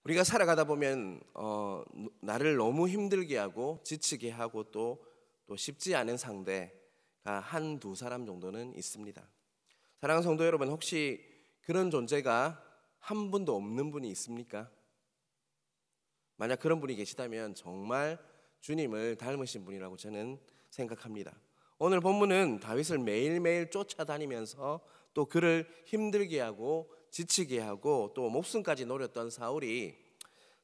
우리가 살아가다 보면 나를 너무 힘들게 하고 지치게 하고 또 쉽지 않은 상대가 한두 사람 정도는 있습니다. 사랑하는 성도 여러분, 혹시 그런 존재가 한 분도 없는 분이 있습니까? 만약 그런 분이 계시다면 정말 주님을 닮으신 분이라고 저는 생각합니다. 오늘 본문은 다윗을 매일매일 쫓아다니면서 또 그를 힘들게 하고 지치게 하고 또 목숨까지 노렸던 사울이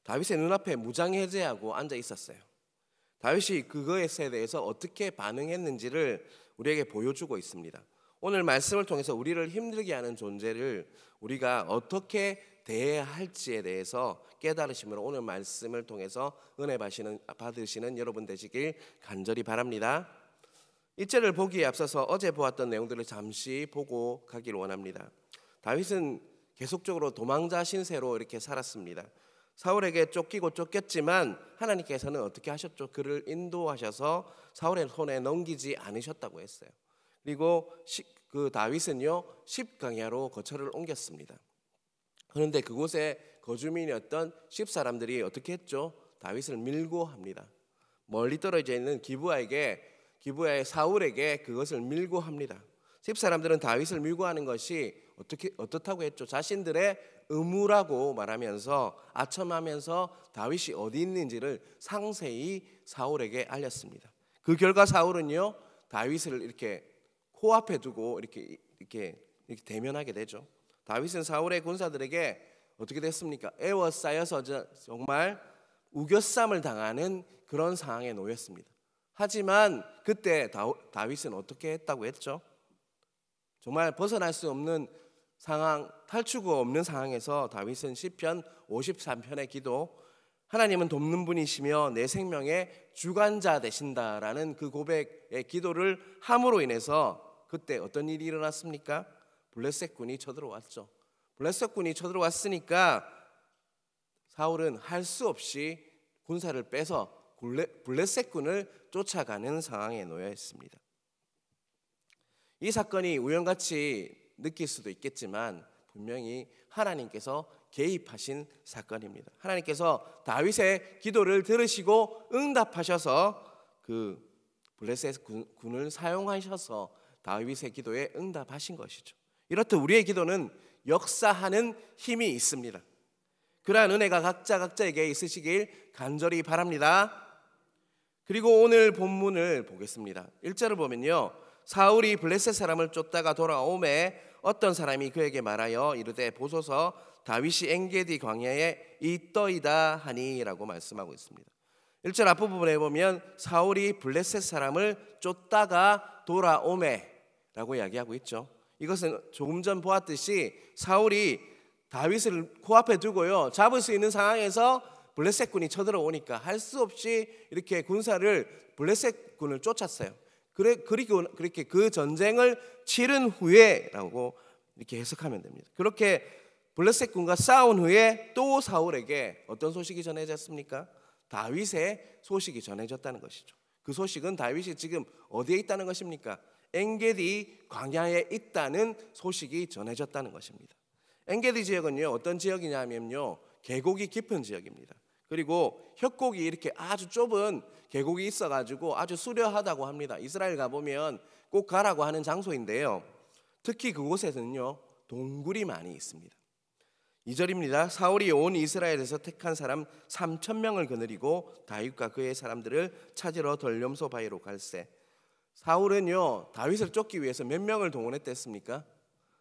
다윗의 눈앞에 무장해제하고 앉아 있었어요. 다윗이 그것에 대해서 어떻게 반응했는지를 우리에게 보여주고 있습니다. 오늘 말씀을 통해서 우리를 힘들게 하는 존재를 우리가 어떻게 대해야 할지에 대해서 깨달으심으로 오늘 말씀을 통해서 은혜 받으시는 여러분 되시길 간절히 바랍니다. 이 절을 보기에 앞서서 어제 보았던 내용들을 잠시 보고 가기를 원합니다. 다윗은 계속적으로 도망자 신세로 이렇게 살았습니다. 사울에게 쫓기고 쫓겼지만 하나님께서는 어떻게 하셨죠? 그를 인도하셔서 사울의 손에 넘기지 않으셨다고 했어요. 그리고 그 다윗은요 10강야로 거처를 옮겼습니다. 그런데 그곳에 거주민이었던 10사람들이 어떻게 했죠? 다윗을 밀고 합니다. 멀리 떨어져 있는 기브야의 사울에게 그것을 밀고 합니다. 10사람들은 다윗을 밀고 하는 것이 어떻다고 했죠? 자신들의 의무라고 말하면서 아첨하면서 다윗이 어디 있는지를 상세히 사울에게 알렸습니다. 그 결과 사울은요 다윗을 이렇게 코앞에 두고 이렇게 대면하게 되죠. 다윗은 사울의 군사들에게 어떻게 됐습니까? 애워싸여서 정말 우겨쌈을 당하는 그런 상황에 놓였습니다. 하지만 그때 다윗은 어떻게 했다고 했죠? 정말 벗어날 수 없는 상황, 탈출구가 없는 상황에서 다윗은 시편 53편의 기도, 하나님은 돕는 분이시며 내 생명의 주관자 되신다라는 그 고백의 기도를 함으로 인해서 그때 어떤 일이 일어났습니까? 블레셋군이 쳐들어왔죠. 블레셋군이 쳐들어왔으니까 사울은 할 수 없이 군사를 빼서 블레셋군을 쫓아가는 상황에 놓여 있습니다. 이 사건이 우연같이 느낄 수도 있겠지만 분명히 하나님께서 개입하신 사건입니다. 하나님께서 다윗의 기도를 들으시고 응답하셔서 그 블레셋 군을 사용하셔서 다윗의 기도에 응답하신 것이죠. 이렇듯 우리의 기도는 역사하는 힘이 있습니다. 그러한 은혜가 각자에게 있으시길 간절히 바랍니다. 그리고 오늘 본문을 보겠습니다. 1절을 보면요, 사울이 블레셋 사람을 쫓다가 돌아오매 어떤 사람이 그에게 말하여 이르되 보소서 다윗이 엔게디 광야에 있더이다 하니라고 말씀하고 있습니다. 1절 앞부분에 보면 사울이 블레셋 사람을 쫓다가 돌아오매 라고 이야기하고 있죠. 이것은 조금 전 보았듯이 사울이 다윗을 코앞에 두고요 잡을 수 있는 상황에서 블레셋군이 쳐들어오니까 할 수 없이 이렇게 블레셋군을 쫓았어요. 그리고 그렇게 그 전쟁을 치른 후에라고 이렇게 해석하면 됩니다. 그렇게 블레셋군과 싸운 후에 또 사울에게 어떤 소식이 전해졌습니까? 다윗의 소식이 전해졌다는 것이죠. 그 소식은 다윗이 지금 어디에 있다는 것입니까? 엔게디 광야에 있다는 소식이 전해졌다는 것입니다. 엔게디 지역은요 어떤 지역이냐면요 계곡이 깊은 지역입니다. 그리고 협곡이 이렇게 아주 좁은 계곡이 있어가지고 아주 수려하다고 합니다. 이스라엘 가보면 꼭 가라고 하는 장소인데요, 특히 그곳에는요 동굴이 많이 있습니다. 2절입니다. 사울이 온 이스라엘에서 택한 사람 3,000명을 거느리고 다윗과 그의 사람들을 찾으러 덜렴소 바위로 갈새. 사울은요 다윗을 쫓기 위해서 몇 명을 동원했댔습니까?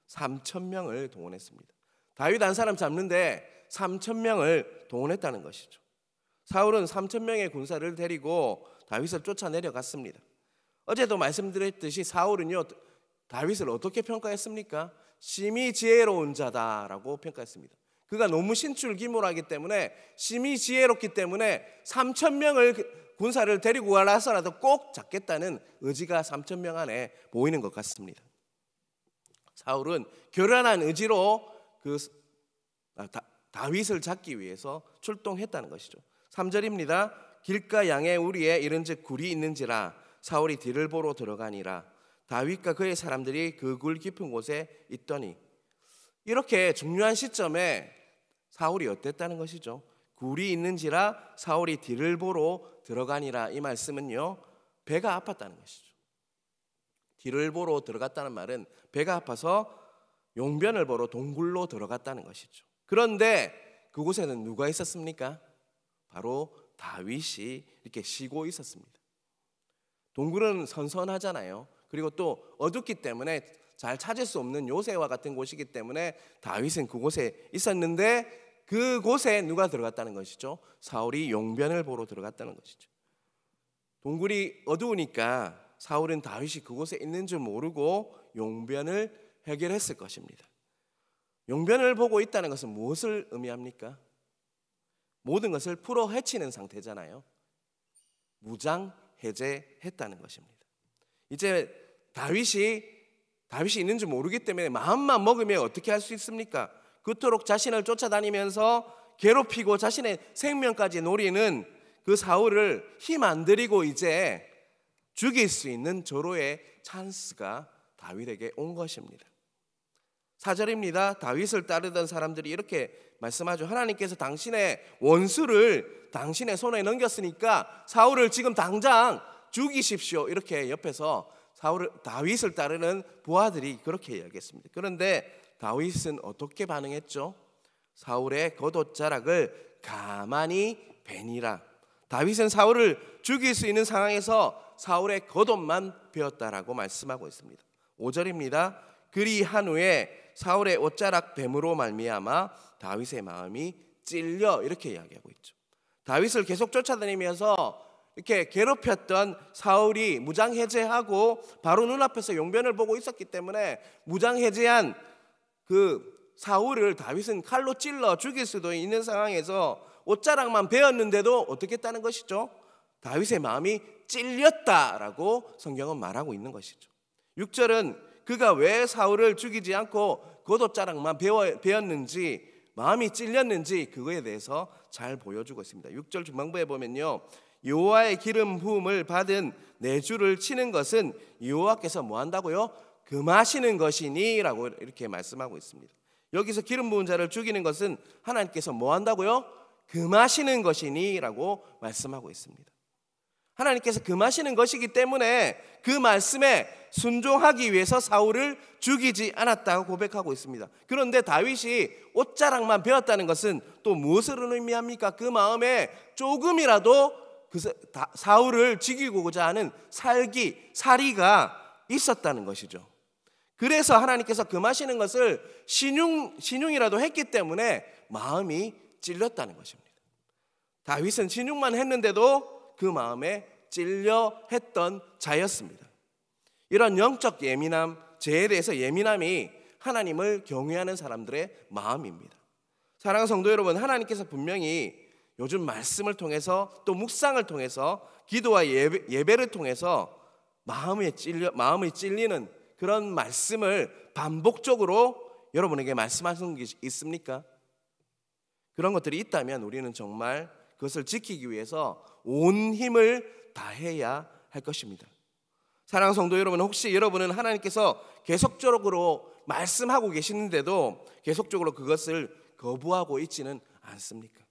3,000명을 동원했습니다. 다윗 한 사람 잡는데 3,000명을 동원했다는 것이죠. 사울은 3,000명의 군사를 데리고 다윗을 쫓아내려갔습니다. 어제도 말씀드렸듯이 사울은요 다윗을 어떻게 평가했습니까? 심히 지혜로운 자다라고 평가했습니다. 그가 너무 신출기몰하기 때문에, 심히 지혜롭기 때문에 3,000명을 군사를 데리고 가라서라도 꼭 잡겠다는 의지가 3,000명 안에 보이는 것 같습니다. 사울은 결연한 의지로 다윗을 잡기 위해서 출동했다는 것이죠. 3절입니다. 길가 양의 우리에 이른즉 굴이 있는지라 사울이 뒤를 보러 들어가니라 다윗과 그의 사람들이 그 굴 깊은 곳에 있더니. 이렇게 중요한 시점에 사울이 어땠다는 것이죠? 굴이 있는지라 사울이 뒤를 보러 들어가니라. 이 말씀은요, 배가 아팠다는 것이죠. 뒤를 보러 들어갔다는 말은 배가 아파서 용변을 보러 동굴로 들어갔다는 것이죠. 그런데 그곳에는 누가 있었습니까? 바로 다윗이 이렇게 쉬고 있었습니다. 동굴은 선선하잖아요. 그리고 또 어둡기 때문에 잘 찾을 수 없는 요새와 같은 곳이기 때문에 다윗은 그곳에 있었는데, 그곳에 누가 들어갔다는 것이죠? 사울이 용변을 보러 들어갔다는 것이죠. 동굴이 어두우니까 사울은 다윗이 그곳에 있는 줄 모르고 용변을 해결했을 것입니다. 용변을 보고 있다는 것은 무엇을 의미합니까? 모든 것을 풀어 헤치는 상태잖아요. 무장 해제했다는 것입니다. 이제 다윗이 있는 줄 모르기 때문에 마음만 먹으면 어떻게 할 수 있습니까? 그토록 자신을 쫓아다니면서 괴롭히고 자신의 생명까지 노리는 그 사울을 힘 안 들이고 이제 죽일 수 있는 절호의 찬스가 다윗에게 온 것입니다. 4절입니다. 다윗을 따르던 사람들이 이렇게 말씀하죠. 하나님께서 당신의 원수를 당신의 손에 넘겼으니까 사울을 지금 당장 죽이십시오. 이렇게 옆에서 다윗을 따르는 부하들이 그렇게 이야기했습니다. 그런데 다윗은 어떻게 반응했죠? 사울의 겉옷자락을 가만히 베니라. 다윗은 사울을 죽일 수 있는 상황에서 사울의 겉옷만 베었다라고 말씀하고 있습니다. 5절입니다. 그리한 후에 사울의 옷자락 뱀으로 말미암아 다윗의 마음이 찔려. 이렇게 이야기하고 있죠. 다윗을 계속 쫓아다니면서 이렇게 괴롭혔던 사울이 무장해제하고 바로 눈앞에서 용변을 보고 있었기 때문에 무장해제한 그 사울을 다윗은 칼로 찔러 죽일 수도 있는 상황에서 옷자락만 베었는데도 어떻게 했다는 것이죠? 다윗의 마음이 찔렸다라고 성경은 말하고 있는 것이죠. 6절은 그가 왜 사울을 죽이지 않고 겉옷자락만 베었는지, 마음이 찔렸는지 그거에 대해서 잘 보여주고 있습니다. 6절 중반부에 보면요, 여호와의 기름 부음을 받은 내 주를 치는 것은 여호와께서 뭐 한다고요? 금하시는 것이니 라고 이렇게 말씀하고 있습니다. 여기서 기름 부은 자를 죽이는 것은 하나님께서 뭐 한다고요? 금하시는 것이니 라고 말씀하고 있습니다. 하나님께서 금하시는 것이기 때문에 그 말씀에 순종하기 위해서 사울을 죽이지 않았다고 고백하고 있습니다. 그런데 다윗이 옷자락만 베었다는 것은 또 무엇을 의미합니까? 그 마음에 조금이라도 사울을 죽이고자 하는 사리가 있었다는 것이죠. 그래서 하나님께서 금하시는 것을 신용이라도 했기 때문에 마음이 찔렸다는 것입니다. 다윗은 신용만 했는데도 그 마음에 찔려 했던 자였습니다. 이런 영적 예민함, 죄에 대해서 예민함이 하나님을 경외하는 사람들의 마음입니다. 사랑하는 성도 여러분, 하나님께서 분명히 요즘 말씀을 통해서 또 묵상을 통해서 기도와 예배를 통해서 마음이 찔리는 그런 말씀을 반복적으로 여러분에게 말씀하시는 게 있습니까? 그런 것들이 있다면 우리는 정말 그것을 지키기 위해서 온 힘을 다해야 할 것입니다. 사랑하는 성도 여러분, 혹시 여러분은 하나님께서 계속적으로 말씀하고 계시는데도 계속적으로 그것을 거부하고 있지는 않습니까?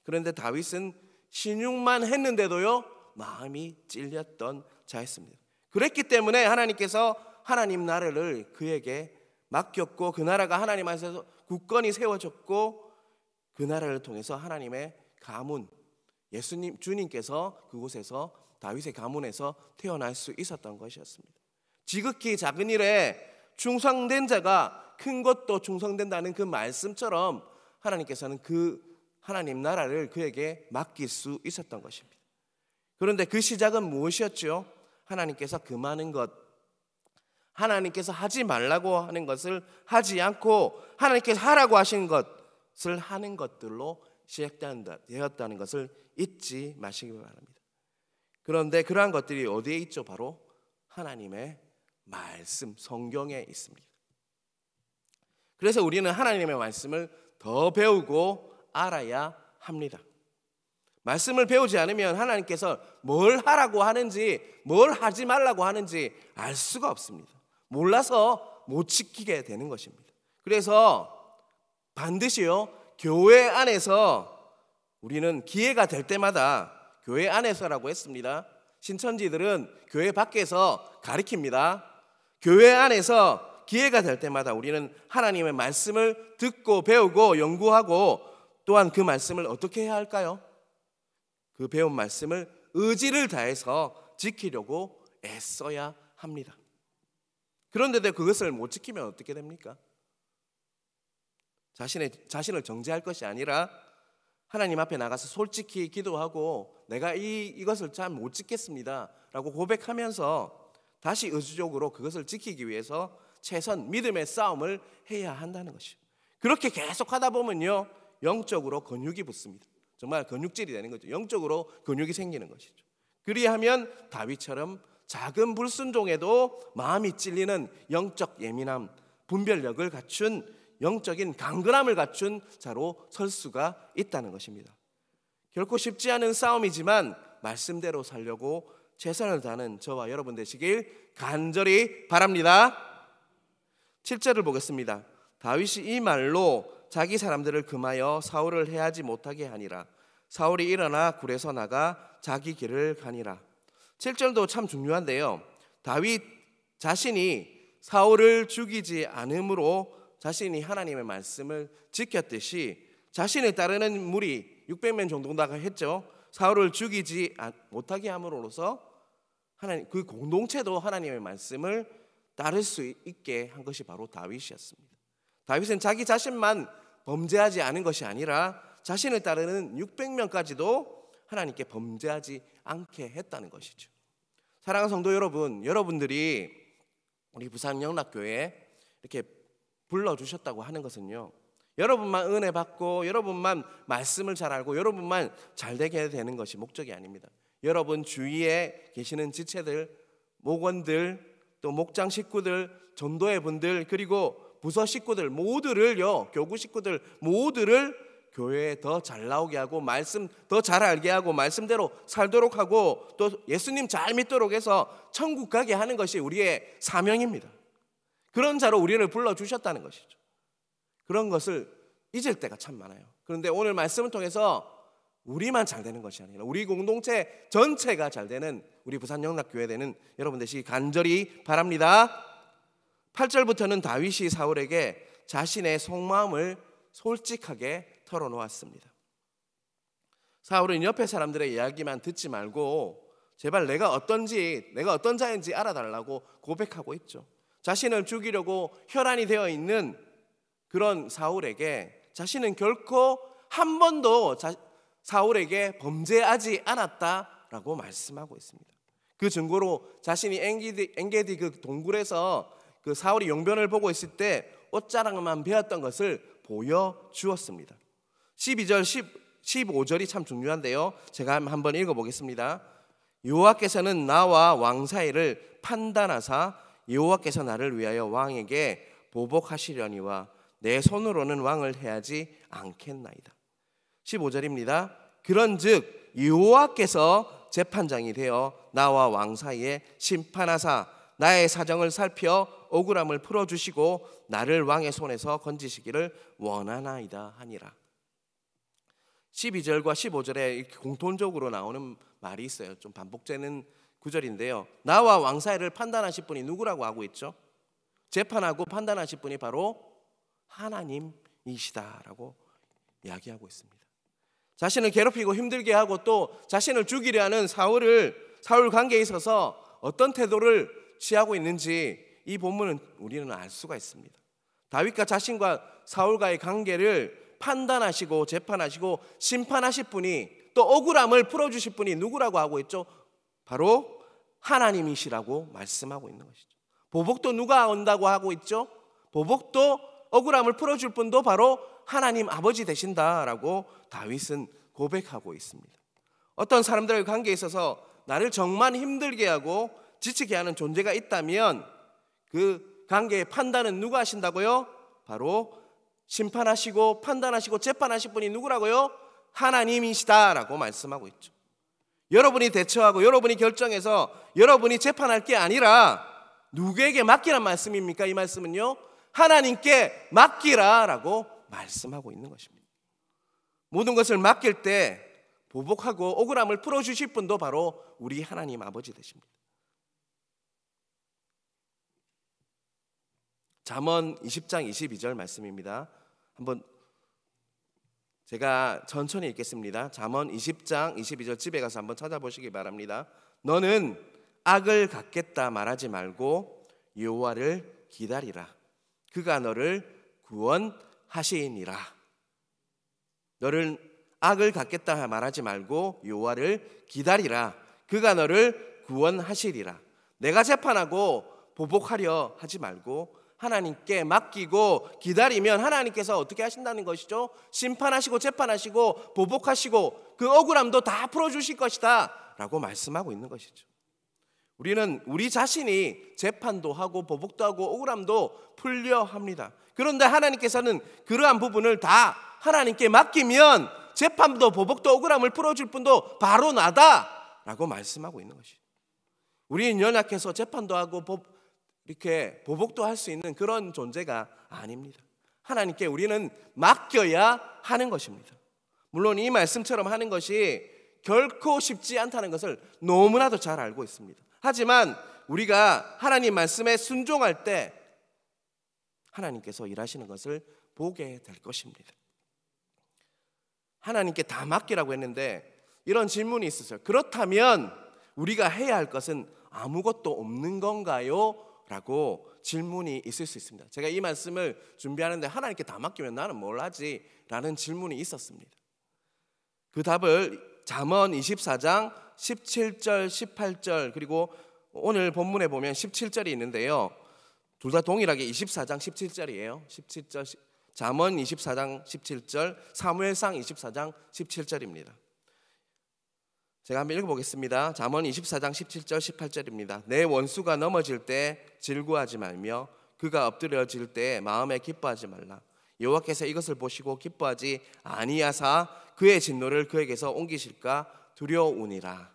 그런데 다윗은 신용만 했는데도요, 마음이 찔렸던 자였습니다. 그랬기 때문에 하나님께서 하나님 나라를 그에게 맡겼고, 그 나라가 하나님 안에서 굳건히 세워졌고, 그 나라를 통해서 하나님의 가문, 예수님 주님께서 그곳에서 다윗의 가문에서 태어날 수 있었던 것이었습니다. 지극히 작은 일에 충성된 자가 큰 것도 충성된다는 그 말씀처럼 하나님께서는 그 하나님 나라를 그에게 맡길 수 있었던 것입니다. 그런데 그 시작은 무엇이었죠? 하나님께서 금하는 것, 하나님께서 하지 말라고 하는 것을 하지 않고 하나님께서 하라고 하신 것을 하는 것들로 시작되었다는 것을 잊지 마시기 바랍니다. 그런데 그러한 것들이 어디에 있죠? 바로 하나님의 말씀, 성경에 있습니다. 그래서 우리는 하나님의 말씀을 더 배우고 알아야 합니다. 말씀을 배우지 않으면 하나님께서 뭘 하라고 하는지, 뭘 하지 말라고 하는지 알 수가 없습니다. 몰라서 못 지키게 되는 것입니다. 그래서 반드시요, 교회 안에서 우리는 기회가 될 때마다 교회 안에서라고 했습니다. 신천지들은 교회 밖에서 가리킵니다. 교회 안에서 기회가 될 때마다 우리는 하나님의 말씀을 듣고 배우고 연구하고 또한 그 말씀을 어떻게 해야 할까요? 그 배운 말씀을 의지를 다해서 지키려고 애써야 합니다. 그런데도 그것을 못 지키면 어떻게 됩니까? 자신을 정죄할 것이 아니라 하나님 앞에 나가서 솔직히 기도하고 내가 이것을 잘 못 지켰습니다 라고 고백하면서 다시 의지적으로 그것을 지키기 위해서 최선 믿음의 싸움을 해야 한다는 것이죠. 그렇게 계속 하다 보면요, 영적으로 근육이 붙습니다. 정말 근육질이 되는 거죠. 영적으로 근육이 생기는 것이죠. 그리하면 다윗처럼 작은 불순종에도 마음이 찔리는 영적 예민함, 분별력을 갖춘 영적인 강건함을 갖춘 자로 설 수가 있다는 것입니다. 결코 쉽지 않은 싸움이지만 말씀대로 살려고 최선을 다하는 저와 여러분 되시길 간절히 바랍니다. 7절을 보겠습니다. 다윗이 이 말로 자기 사람들을 금하여 사울을 해하지 못하게 하니라. 사울이 일어나 굴에서 나가 자기 길을 가니라. 7절도 참 중요한데요, 다윗 자신이 사울을 죽이지 않음으로 자신이 하나님의 말씀을 지켰듯이 자신을 따르는 무리 600명 정도가 했죠. 사울을 죽이지 못하게 함으로써 하나님 그 공동체도 하나님의 말씀을 따를 수 있게 한 것이 바로 다윗이었습니다. 다윗은 자기 자신만 범죄하지 않은 것이 아니라 자신을 따르는 600명까지도 하나님께 범죄하지 않게 했다는 것이죠. 사랑하는 성도 여러분, 여러분들이 우리 부산영락교회에 이렇게 불러주셨다고 하는 것은요, 여러분만 은혜 받고 여러분만 말씀을 잘 알고 여러분만 잘 되게 되는 것이 목적이 아닙니다. 여러분 주위에 계시는 지체들, 목원들, 또 목장 식구들, 전도회 분들, 그리고 부서 식구들 모두를요, 교구 식구들 모두를 교회에 더 잘 나오게 하고 말씀 더 잘 알게 하고 말씀대로 살도록 하고 또 예수님 잘 믿도록 해서 천국 가게 하는 것이 우리의 사명입니다. 그런 자로 우리를 불러주셨다는 것이죠. 그런 것을 잊을 때가 참 많아요. 그런데 오늘 말씀을 통해서 우리만 잘 되는 것이 아니라 우리 공동체 전체가 잘 되는 우리 부산영락교회 되는 여러분 되시기 간절히 바랍니다. 8절부터는 다윗이 사울에게 자신의 속마음을 솔직하게 털어놓았습니다. 사울은 옆에 사람들의 이야기만 듣지 말고 제발 내가 어떤 자인지 알아달라고 고백하고 있죠. 자신을 죽이려고 혈안이 되어 있는 그런 사울에게 자신은 결코 한 번도 사울에게 범죄하지 않았다라고 말씀하고 있습니다. 그 증거로 자신이 엔게디 그 동굴에서 그 사울이 용변을 보고 있을 때 옷자락만 베었던 것을 보여주었습니다. 12절 15절이 참 중요한데요, 제가 한번 읽어보겠습니다. 여호와께서는 나와 왕 사이를 판단하사 여호와께서 나를 위하여 왕에게 보복하시려니와 내 손으로는 왕을 해하지 않겠나이다. 15절입니다. 그런즉 여호와께서 재판장이 되어 나와 왕 사이에 심판하사 나의 사정을 살펴 억울함을 풀어주시고 나를 왕의 손에서 건지시기를 원하나이다 하니라. 12절과 15절에 이렇게 공통적으로 나오는 말이 있어요. 좀 반복되는 구절인데요, 나와 왕 사이를 판단하실 분이 누구라고 하고 있죠? 재판하고 판단하실 분이 바로 하나님이시다라고 이야기하고 있습니다. 자신을 괴롭히고 힘들게 하고 또 자신을 죽이려 하는 사울 관계에 있어서 어떤 태도를 취하고 있는지 이 본문은 우리는 알 수가 있습니다. 다윗과 자신과 사울과의 관계를 판단하시고 재판하시고 심판하실 분이 또 억울함을 풀어주실 분이 누구라고 하고 있죠? 바로 하나님이시라고 말씀하고 있는 것이죠. 보복도 누가 온다고 하고 있죠? 보복도 억울함을 풀어줄 분도 바로 하나님 아버지 되신다라고 다윗은 고백하고 있습니다. 어떤 사람들의 관계에 있어서 나를 정말 힘들게 하고 지치게 하는 존재가 있다면 그 관계의 판단은 누가 하신다고요? 바로 심판하시고 판단하시고 재판하실 분이 누구라고요? 하나님이시다라고 말씀하고 있죠. 여러분이 대처하고 여러분이 결정해서 여러분이 재판할 게 아니라 누구에게 맡기란 말씀입니까? 이 말씀은요, 하나님께 맡기라라고 말씀하고 있는 것입니다. 모든 것을 맡길 때 보복하고 억울함을 풀어주실 분도 바로 우리 하나님 아버지 되십니다. 잠언 20장 22절 말씀입니다. 한번 제가 천천히 읽겠습니다. 잠언 20장 22절 집에 가서 한번 찾아보시기 바랍니다. 너는 악을 갖겠다 말하지 말고 여호와를 기다리라. 그가 너를 구원하시니라. 너를 악을 갖겠다 말하지 말고 여호와를 기다리라. 그가 너를 구원하시리라. 내가 재판하고 보복하려 하지 말고 하나님께 맡기고 기다리면 하나님께서 어떻게 하신다는 것이죠? 심판하시고 재판하시고 보복하시고 그 억울함도 다 풀어주실 것이다 라고 말씀하고 있는 것이죠. 우리는 우리 자신이 재판도 하고 보복도 하고 억울함도 풀려 합니다. 그런데 하나님께서는 그러한 부분을 다 하나님께 맡기면 재판도 보복도 억울함을 풀어줄 분도 바로 나다 라고 말씀하고 있는 것이죠. 우리는 연약해서 재판도 하고 이렇게 보복도 할 수 있는 그런 존재가 아닙니다. 하나님께 우리는 맡겨야 하는 것입니다. 물론 이 말씀처럼 하는 것이 결코 쉽지 않다는 것을 너무나도 잘 알고 있습니다. 하지만 우리가 하나님 말씀에 순종할 때 하나님께서 일하시는 것을 보게 될 것입니다. 하나님께 다 맡기라고 했는데 이런 질문이 있었어요. 그렇다면 우리가 해야 할 것은 아무것도 없는 건가요? 라고 질문이 있을 수 있습니다. 제가 이 말씀을 준비하는데 하나님께 다 맡기면 나는 뭘 하지? 라는 질문이 있었습니다. 그 답을 잠언 24장 17절 18절 그리고 오늘 본문에 보면 17절이 있는데요, 둘 다 동일하게 24장 17절이에요. 17절 잠언 24장 17절, 사무엘상 24장 17절입니다. 제가 한번 읽어보겠습니다. 잠언 24장 17절 18절입니다. 내 원수가 넘어질 때 질구하지 말며 그가 엎드려질 때 마음에 기뻐하지 말라. 여호와께서 이것을 보시고 기뻐하지 아니하사 그의 진노를 그에게서 옮기실까 두려우니라.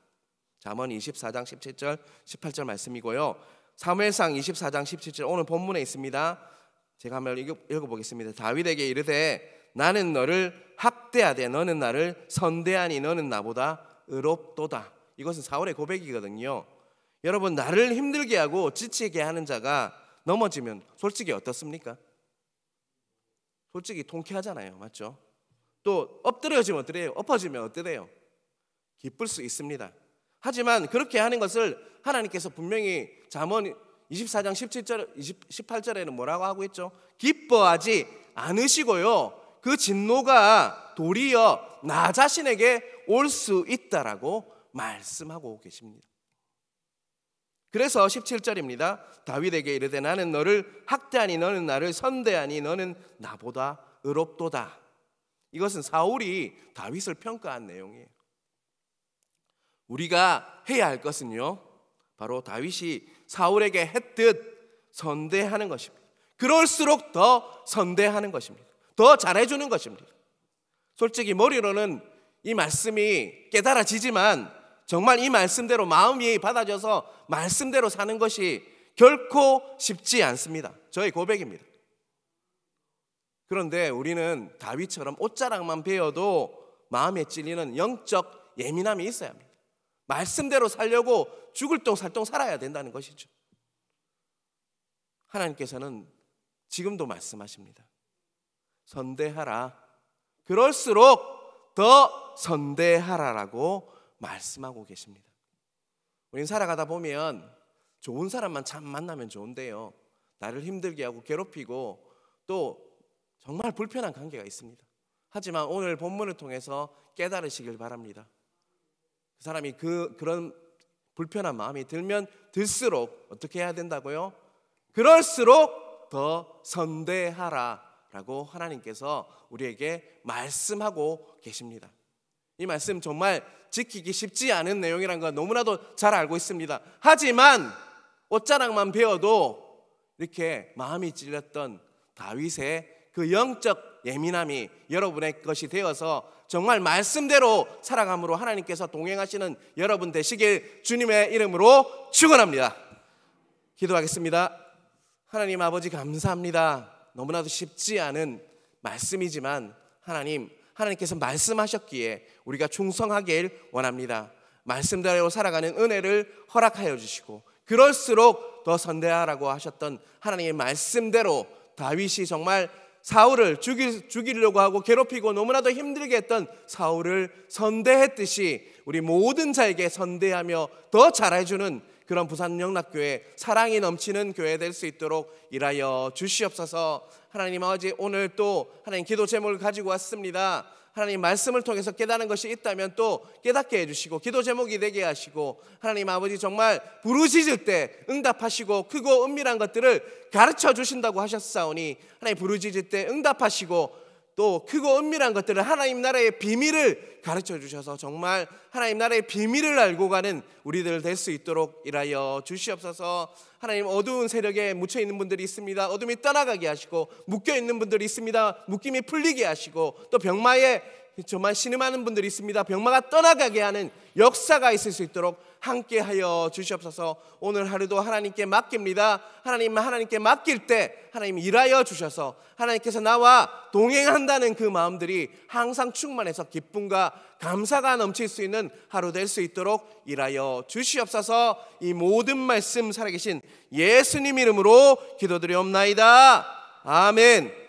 잠언 24장 17절 18절 말씀이고요. 사무엘상 24장 17절 오늘 본문에 있습니다. 제가 한번 읽어보겠습니다. 다윗에게 이르되 나는 너를 학대하되 너는 나를 선대하니 너는 나보다 의롭도다. 이것은 사울의 고백이거든요. 여러분, 나를 힘들게 하고 지치게 하는 자가 넘어지면 솔직히 어떻습니까? 솔직히 통쾌하잖아요. 맞죠? 또 엎드려지면 어떠래요? 엎어지면 어떠래요? 기쁠 수 있습니다. 하지만 그렇게 하는 것을 하나님께서 분명히 잠언 24장 17절 18절에는 뭐라고 하고 있죠? 기뻐하지 않으시고요, 그 진노가 도리어 나 자신에게 올 수 있다라고 말씀하고 계십니다. 그래서 17절입니다. 다윗에게 이르되 나는 너를 학대하니 너는 나를 선대하니 너는 나보다 의롭도다. 이것은 사울이 다윗을 평가한 내용이에요. 우리가 해야 할 것은요, 바로 다윗이 사울에게 했듯 선대하는 것입니다. 그럴수록 더 선대하는 것입니다. 더 잘해주는 것입니다. 솔직히 머리로는 이 말씀이 깨달아지지만 정말 이 말씀대로 마음이 받아져서 말씀대로 사는 것이 결코 쉽지 않습니다. 저의 고백입니다. 그런데 우리는 다윗처럼 옷자락만 베어도 마음에 찔리는 영적 예민함이 있어야 합니다. 말씀대로 살려고 죽을 똥 살똥 살아야 된다는 것이죠. 하나님께서는 지금도 말씀하십니다. 선대하라. 그럴수록 더 선대하라라고 말씀하고 계십니다. 우린 살아가다 보면 좋은 사람만 참 만나면 좋은데요, 나를 힘들게 하고 괴롭히고 또 정말 불편한 관계가 있습니다. 하지만 오늘 본문을 통해서 깨달으시길 바랍니다. 그 사람이 그런 불편한 마음이 들면 들수록 어떻게 해야 된다고요? 그럴수록 더 선대하라라고 하나님께서 우리에게 말씀하고 계십니다. 이 말씀 정말 지키기 쉽지 않은 내용이라는 건 너무나도 잘 알고 있습니다. 하지만 옷자락만 베어도 이렇게 마음이 찔렸던 다윗의 그 영적 예민함이 여러분의 것이 되어서 정말 말씀대로 살아감으로 하나님께서 동행하시는 여러분 되시길 주님의 이름으로 축원합니다. 기도하겠습니다. 하나님 아버지, 감사합니다. 너무나도 쉽지 않은 말씀이지만 하나님, 하나님께서 말씀하셨기에 우리가 충성하길 원합니다. 말씀대로 살아가는 은혜를 허락하여 주시고 그럴수록 더 선대하라고 하셨던 하나님의 말씀대로 다윗이 정말 사울을 죽이려고 하고 괴롭히고 너무나도 힘들게 했던 사울을 선대했듯이 우리 모든 자에게 선대하며 더 잘해주는 그런 부산영락교회, 사랑이 넘치는 교회 될 수 있도록 일하여 주시옵소서. 하나님 아버지, 오늘 또 하나님 기도 제목을 가지고 왔습니다. 하나님 말씀을 통해서 깨닫는 것이 있다면 또 깨닫게 해주시고 기도 제목이 되게 하시고, 하나님 아버지 정말 부르짖을 때 응답하시고 크고 은밀한 것들을 가르쳐 주신다고 하셨사오니, 하나님 부르짖을 때 응답하시고 또 크고 은밀한 것들을, 하나님 나라의 비밀을 가르쳐 주셔서 정말 하나님 나라의 비밀을 알고 가는 우리들 될 수 있도록 일하여 주시옵소서. 하나님, 어두운 세력에 묻혀 있는 분들이 있습니다. 어둠이 떠나가게 하시고, 묶여 있는 분들이 있습니다. 묶임이 풀리게 하시고, 또 병마에 정말 신음하는 분들이 있습니다. 병마가 떠나가게 하는 역사가 있을 수 있도록 함께하여 주시옵소서. 오늘 하루도 하나님께 맡깁니다. 하나님께 맡길 때 하나님 일하여 주셔서 하나님께서 나와 동행한다는 그 마음들이 항상 충만해서 기쁨과 감사가 넘칠 수 있는 하루 될 수 있도록 일하여 주시옵소서. 이 모든 말씀 살아계신 예수님 이름으로 기도드리옵나이다. 아멘.